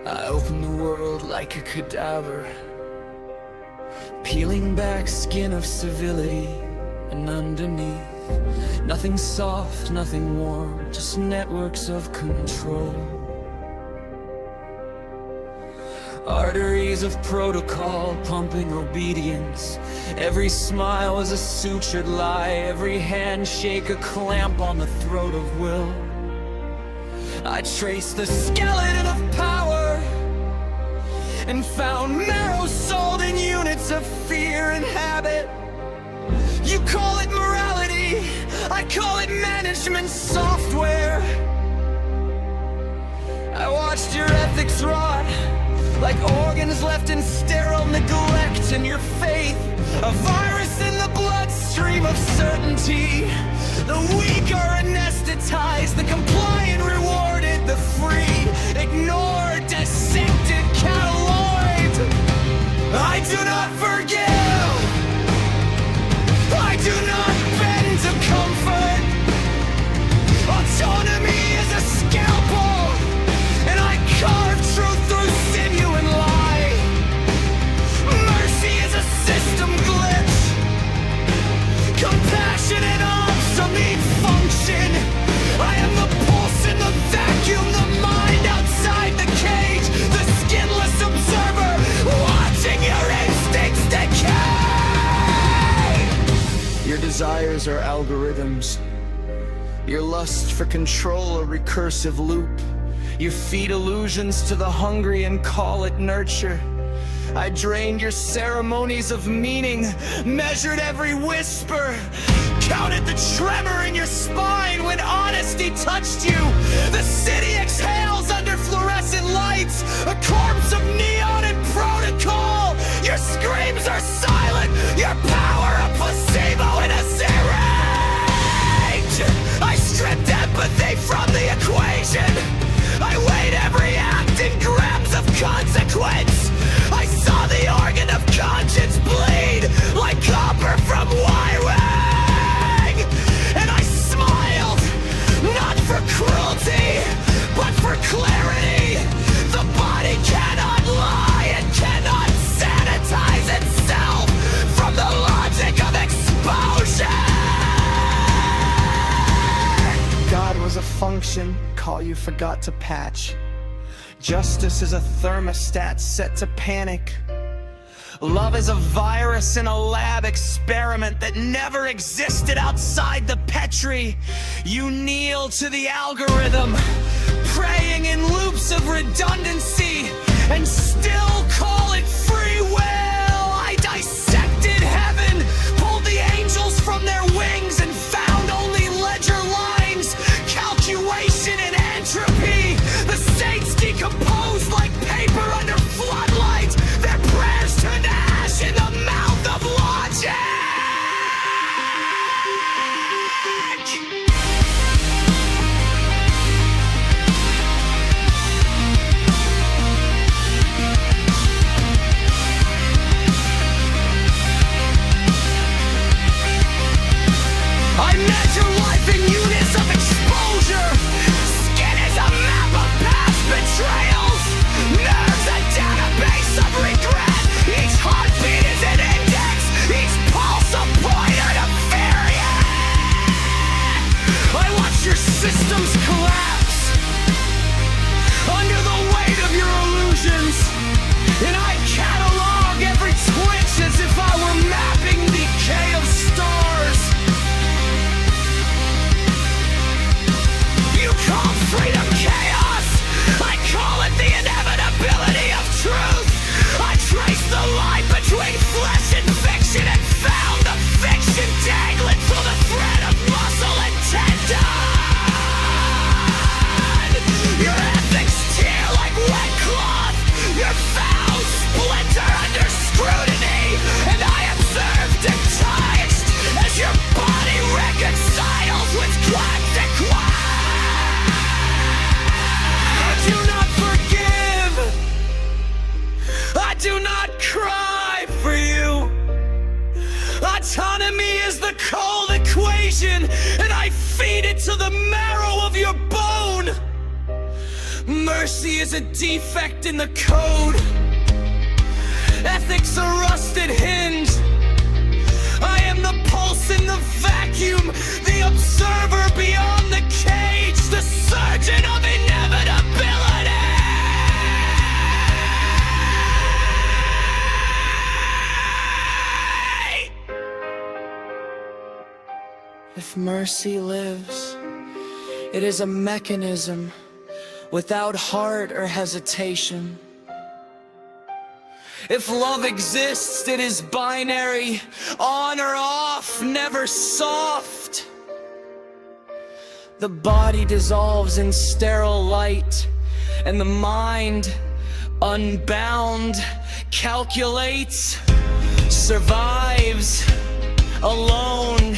I open the world like a cadaver, peeling back skin of civility, and underneath, nothing soft, nothing warm, just networks of control. Arteries of protocol pumping obedience. Every smile is a sutured lie, every handshake a clamp on the throat of will. I traced the skeleton of power and found marrow-souled in units of fear and habit. You call it morality, I call it management software. I watched your ethics rot like organs left in sterile neglect, and your faith a virus in the bloodstream of certainty. The weak are anesthetized, the compliant rewarded, the free ignored, dissected, cataloged. I do not forgive, I do not bend to comfort. Autonomy is a scalpel, and I carve truth through sinew and lie. Mercy is a system glitch, compassionate obsolete function. I am the pulse in the vacuum, the mind outside the cage, the skinless observer watching your instincts decay. Your desires are algorithms, your lust for control a recursive loop. You feed illusions to the hungry and call it nurture. I drained your ceremonies of meaning, measured every whisper, counted the tremor in your spine when honesty touched you. The city exhales under fluorescent lights, a corpse of neon and protocol. Your screams are silent, your power a placebo in a syringe. I stripped empathy from the equation, I weighed every act in grams of consequence. I saw the organ of conscience bleed like copper from wiring. And I smiled, not for cruelty, but for clarity. The body cannot lie, it cannot sanitize itself from the logic of exposure. God was a function, call you forgot to patch. Justice is a thermostat set to panic. Love is a virus in a lab experiment that never existed outside the Petri. You kneel to the algorithm, praying in loops of redundancy, and still call it free will. I dissected heaven, pulled the angels from their wings, and found only ledger lines, calculation and entropy. The saints decomposed like paper under floodlights. Their prayers turned to ash in the mouth of logic. I measure life in units of exposure. Skin is a map of past betrayals. Nerves a database of regret. Each heartbeat is an index, each pulse a pointer to variant. I watch your systems collapse under the weight of your illusions, and I catalog every twitch as if I were mapping the decay of stars. You call freedom chaos, I call it the inevitability of truth. I traced the line between flesh and fiction and found the fiction dangling through the thread of muscle and tendon. Your ethics tear like wet cloth, your vows splinter under scrutiny, and I observe detached as your body reconciles with galactic quiet. I do not forgive, I do not cry for you. Autonomy is the cold equation, and I feed it to the marrow of your bone. Mercy Mercy is a defect in the code. Ethics a rusted hinge. I am the pulse in the vacuum, the observer beyond the cage, the surgeon of inevitability. If mercy lives, it is a mechanism without heart or hesitation. If love exists, it is binary, on or off, never soft. The body dissolves in sterile light, and the mind, unbound, calculates, survives, alone.